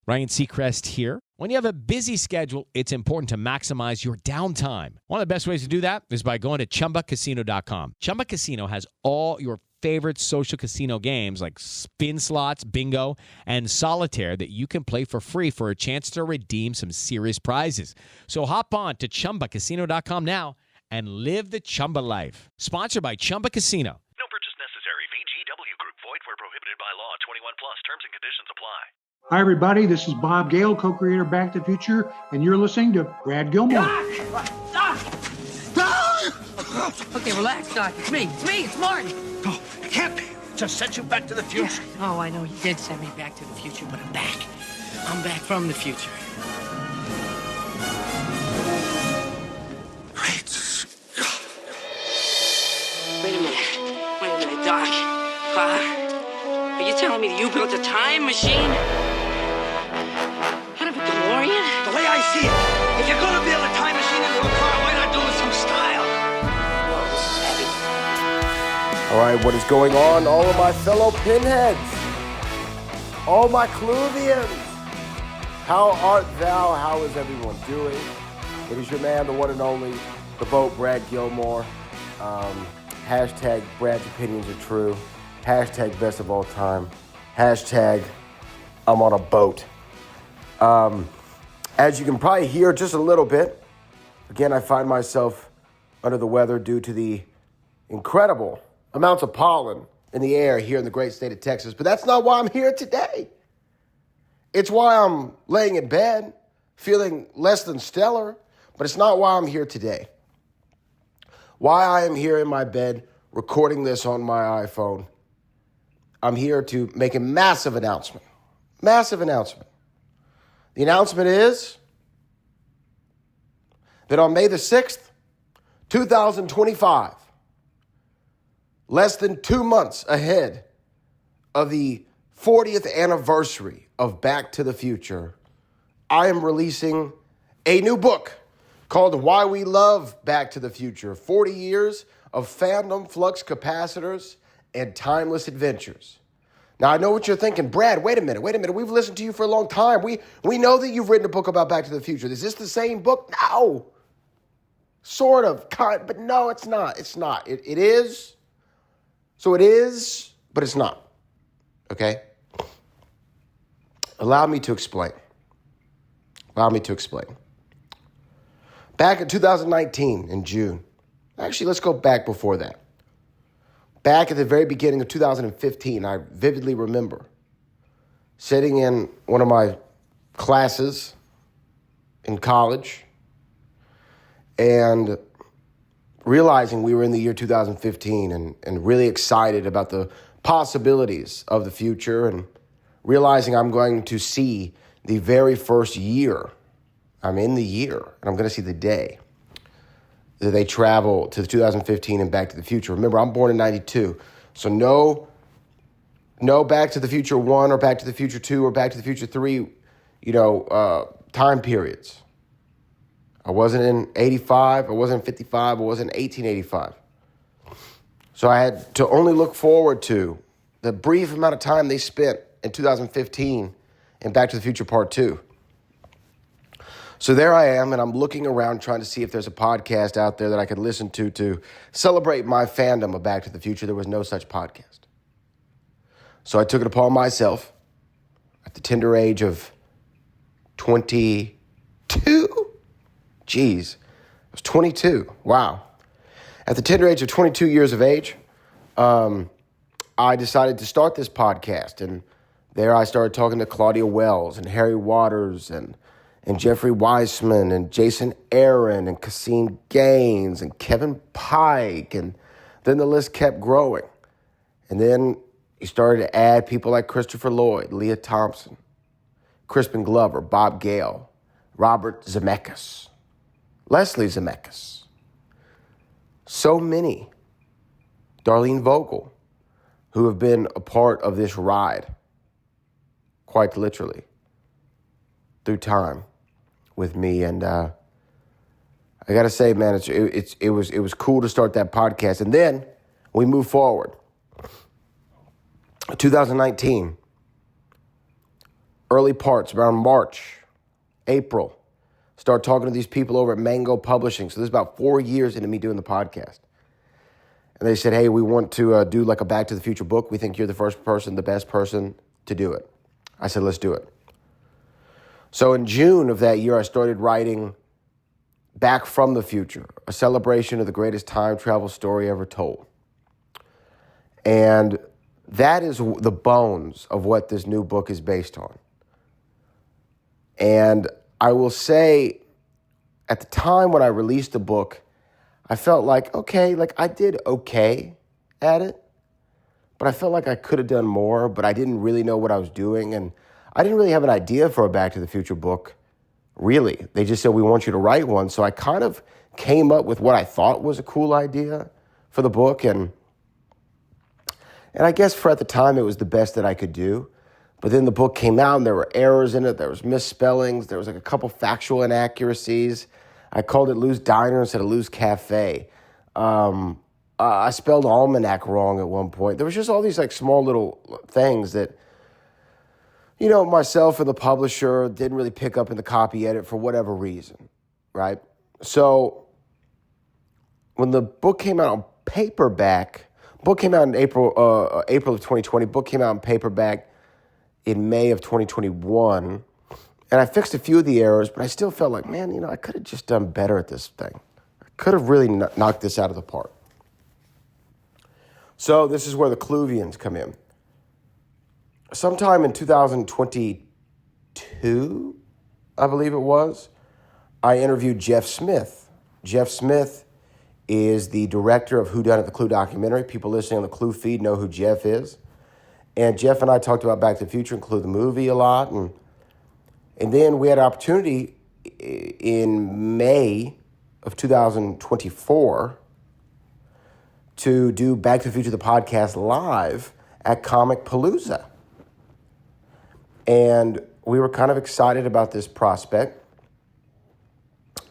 Ryan Seacrest here. When you have a busy schedule, it's important to maximize your downtime. One of the best ways to do that is by going to ChumbaCasino.com. Chumba Casino has all your favorite social casino games like spin slots, bingo, and solitaire that you can play for free for a chance to redeem some serious prizes. So hop on to ChumbaCasino.com now and live the Chumba life. Sponsored by Chumba Casino. No purchase necessary. VGW Group. Void where prohibited by law. 21 plus. Terms and conditions apply. Hi, everybody. This is Bob Gale, co-creator of Back to the Future, and you're listening to Brad Gilmore. Doc! Okay, relax, Doc. It's me. It's Martin. Oh, it can't be. Just sent you back to the future. Yeah. Oh, I know you did send me back to the future, but I'm back. I'm back from the future. Great Scott. Wait a minute, Doc. Are you telling me that you built a time machine? Out of a DeLorean? The way I see it, if you're gonna build a time machine into a car, why not do it with some style? Whoa, this is heavy. All right, what is going on, all of my fellow pinheads? All my Cluvians? How art thou? How is everyone doing? It is your man, the one and only, the boat, Brad Gilmore. Hashtag Brad's opinions are true. Hashtag best of all time. Hashtag I'm on a boat. As you can probably hear just a little bit, again, I find myself under the weather due to the incredible amounts of pollen in the air here in the great state of Texas. But that's not why I'm here today. It's why I'm laying in bed, feeling less than stellar, but it's not why I'm here today. Why I am here in my bed recording this on my iPhone. I'm here to make a massive announcement. Massive announcement. The announcement is that on May the 6th, 2025, less than 2 months ahead of the 40th anniversary of Back to the Future, I am releasing a new book called Why We Love Back to the Future, 40 Years of Fandom, Flux Capacitors, and Timeless Adventures. Now, I know what you're thinking. Brad, wait a minute. We've listened to you for a long time. We know that you've written a book about Back to the Future. Is this the same book? No. Sort of, but no, it's not. It's not. It is. So it is, but it's not. Okay? Allow me to explain. Back in 2019, in June. Actually, let's go back before that. Back at the very beginning of 2015, I vividly remember sitting in one of my classes in college and realizing we were in the year 2015 and really excited about the possibilities of the future and realizing I'm going to see the very first year. I'm in the year and I'm going to see the day that they travel to 2015 and Back to the Future. Remember, I'm born in 92, so no Back to the Future 1 or Back to the Future 2 or Back to the Future 3, time periods. I wasn't in 85, I wasn't in 55, I wasn't in 1885. So I had to only look forward to the brief amount of time they spent in 2015 in Back to the Future Part 2. So there I am, and I'm looking around trying to see if there's a podcast out there that I could listen to celebrate my fandom of Back to the Future. There was no such podcast. So I took it upon myself at the tender age of 22. Jeez, I was 22. Wow. At the tender age of 22 years of age, I decided to start this podcast. And there I started talking to Claudia Wells and Harry Waters and Jeffrey Weissman and Jason Aaron and Cassine Gaines and Kevin Pike. And then the list kept growing. And then you started to add people like Christopher Lloyd, Leah Thompson, Crispin Glover, Bob Gale, Robert Zemeckis, Leslie Zemeckis. So many. Darlene Vogel, who have been a part of this ride, quite literally, through time with me. And I got to say, man, it was cool to start that podcast. And then we move forward. 2019, early parts, around March, April, start talking to these people over at Mango Publishing. So this is about 4 years into me doing the podcast. And they said, hey, we want to do like a Back to the Future book. We think you're the first person, the best person to do it. I said, let's do it. So in June of that year, I started writing Back from the Future, a celebration of the greatest time travel story ever told. And that is the bones of what this new book is based on. And I will say, at the time when I released the book, I felt like, okay, like I did okay at it, but I felt like I could have done more, but I didn't really know what I was doing. And I didn't really have an idea for a Back to the Future book, really. They just said, we want you to write one. So I kind of came up with what I thought was a cool idea for the book. And I guess for at the time, it was the best that I could do. But then the book came out and there were errors in it. There was misspellings. There was like a couple factual inaccuracies. I called it Lou's Diner instead of Lou's Cafe. I spelled almanac wrong at one point. There was just all these like small little things that, you know, myself and the publisher didn't really pick up in the copy edit for whatever reason, right? So when the book came out on paperback, book came out in April of 2020. Book came out in paperback in May of 2021. And I fixed a few of the errors, but I still felt like, man, you know, I could have just done better at this thing. I could have really knocked this out of the park. So this is where the Cluvians come in. Sometime in 2022, I believe it was, I interviewed Jeff Smith. Jeff Smith is the director of Who Done It, the Clue documentary. People listening on the Clue feed know who Jeff is. And Jeff and I talked about Back to the Future and Clue the movie a lot, and then we had an opportunity in May of 2024 to do Back to the Future, the podcast, live at Comic Palooza. And we were kind of excited about this prospect.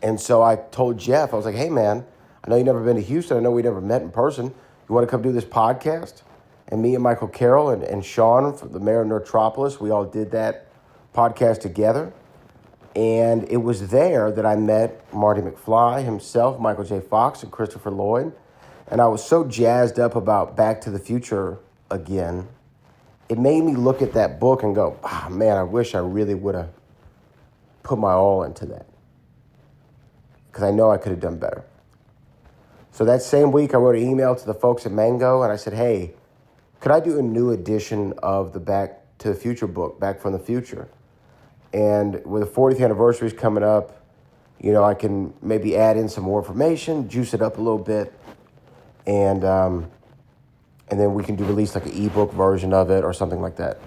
And so I told Jeff, I was like, hey, man, I know you've never been to Houston. I know we never met in person. You want to come do this podcast? And me and Michael Carroll and Sean, the mayor of Nerdtropolis, we all did that podcast together. And it was there that I met Marty McFly himself, Michael J. Fox, and Christopher Lloyd. And I was so jazzed up about Back to the Future again. It made me look at that book and go, man, I wish I really would have put my all into that. Because I know I could have done better. So that same week, I wrote an email to the folks at Mango, and I said, hey, could I do a new edition of the Back to the Future book, Back from the Future? And with the 40th anniversary is coming up, you know, I can maybe add in some more information, juice it up a little bit, and then we can release like an ebook version of it or something like that.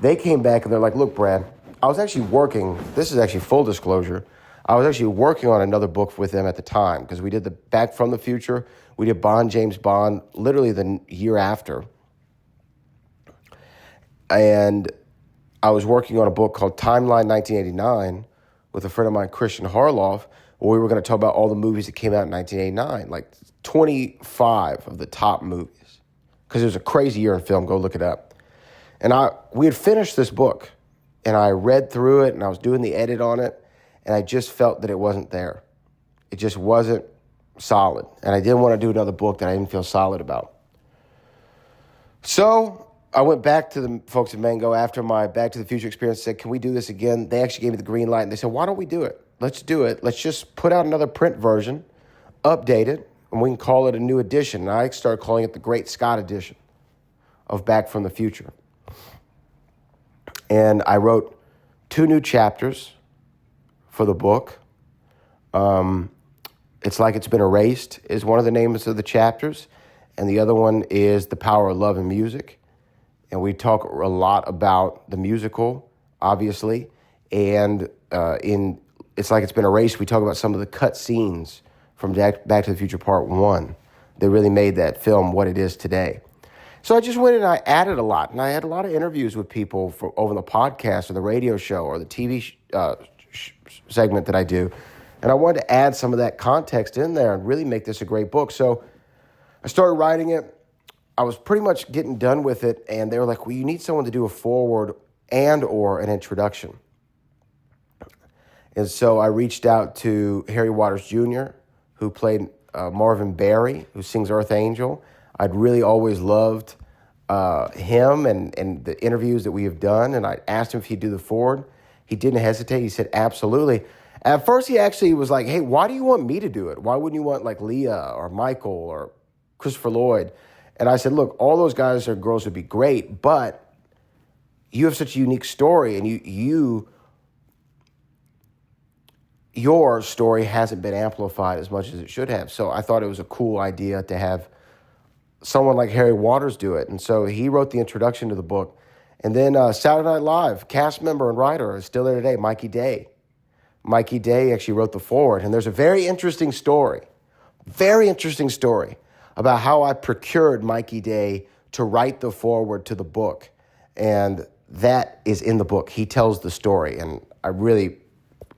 They came back and they're like, look, Brad, I was actually working, this is actually full disclosure, I was actually working on another book with them at the time because we did the Back from the Future, we did Bond, James Bond, literally the year after. And I was working on a book called Timeline 1989 with a friend of mine, Christian Harloff, where we were going to talk about all the movies that came out in 1989, like 25 of the top movies, because it was a crazy year in film. Go look it up. And we had finished this book, and I read through it, and I was doing the edit on it, and I just felt that it wasn't there. It just wasn't solid, and I didn't want to do another book that I didn't feel solid about. So I went back to the folks at Mango after my Back to the Future experience and said, can we do this again? They actually gave me the green light, and they said, why don't we do it? Let's do it. Let's just put out another print version, update it, and we can call it a new edition. And I started calling it the Great Scott Edition of Back from the Future. And I wrote 2 new chapters for the book. It's Like It's Been Erased is one of the names of the chapters, and the other one is The Power of Love and Music. And we talk a lot about the musical, obviously. And in It's Like It's Been Erased, we talk about some of the cut scenes from Back to the Future Part 1 that really made that film what it is today. So I just went and I added a lot. And I had a lot of interviews with people over the podcast or the radio show or the TV segment that I do. And I wanted to add some of that context in there and really make this a great book. So I started writing it. I was pretty much getting done with it, and they were like, well, you need someone to do a foreword and or an introduction. And so I reached out to Harry Waters Jr., who played Marvin Berry, who sings Earth Angel. I'd really always loved him and the interviews that we have done, and I asked him if he'd do the foreword. He didn't hesitate. He said, absolutely. At first, he actually was like, hey, why do you want me to do it? Why wouldn't you want like Leah or Michael or Christopher Lloyd? And I said, look, all those guys or girls would be great, but you have such a unique story, and your story hasn't been amplified as much as it should have. So I thought it was a cool idea to have someone like Harry Waters do it. And so he wrote the introduction to the book. And then Saturday Night Live, cast member and writer, is still there today, Mikey Day. Mikey Day actually wrote the foreword. And there's a very interesting story about how I procured Mikey Day to write the foreword to the book. And that is in the book. He tells the story. And I really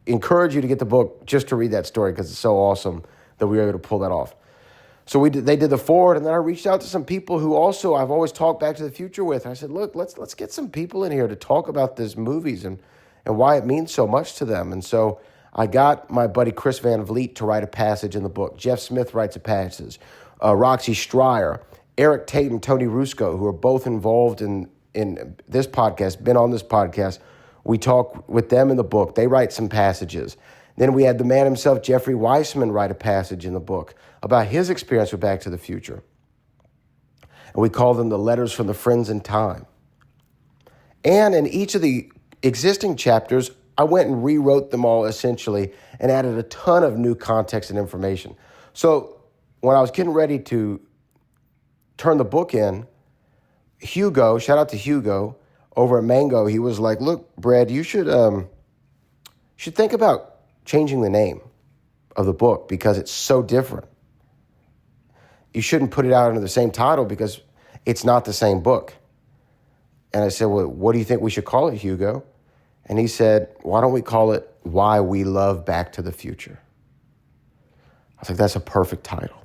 encourage you to get the book just to read that story, because it's so awesome that we were able to pull that off. So they did the foreword, and then I reached out to some people who also I've always talked Back to the Future with. I said, look, let's get some people in here to talk about these movies and why it means so much to them. And so I got my buddy Chris Van Vliet to write a passage in the book. Jeff Smith writes a passage. Roxy Striar, Eric Tate, and Tony Ruscoe, who are both involved in this podcast, been on this podcast. We talk with them in the book. They write some passages. Then we had the man himself, Jeffrey Weissman, write a passage in the book about his experience with Back to the Future. And we call them the Letters from the Friends in Time. And in each of the existing chapters, I went and rewrote them all essentially and added a ton of new context and information. So when I was getting ready to turn the book in, Hugo, shout out to Hugo, over at Mango, he was like, look, Brad, you should think about changing the name of the book because it's so different. You shouldn't put it out under the same title because it's not the same book. And I said, well, what do you think we should call it, Hugo? And he said, why don't we call it Why We Love Back to the Future? I was like, that's a perfect title.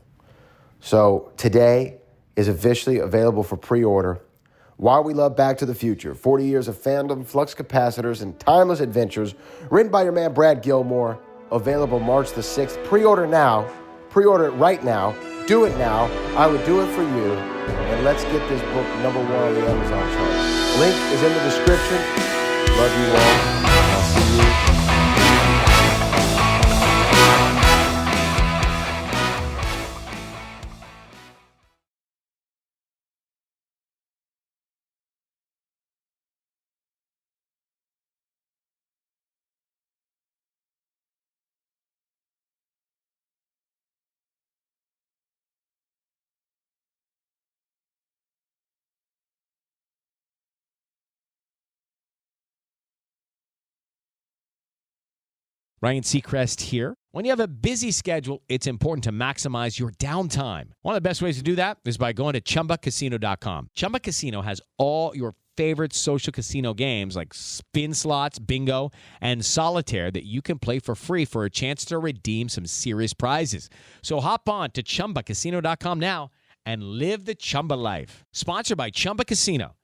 So today is officially available for pre-order. Why We Love Back to the Future, 40 Years of Fandom, Flux Capacitors, and Timeless Adventures, written by your man Brad Gilmore, available March the 6th. Pre-order now. Pre-order it right now. Do it now. I would do it for you. And let's get this book #1 on the Amazon charts. Link is in the description. Love you all. I'll see you. Ryan Seacrest here. When you have a busy schedule, it's important to maximize your downtime. One of the best ways to do that is by going to ChumbaCasino.com. Chumba Casino has all your favorite social casino games like spin slots, bingo, and solitaire that you can play for free for a chance to redeem some serious prizes. So hop on to ChumbaCasino.com now and live the Chumba life. Sponsored by Chumba Casino.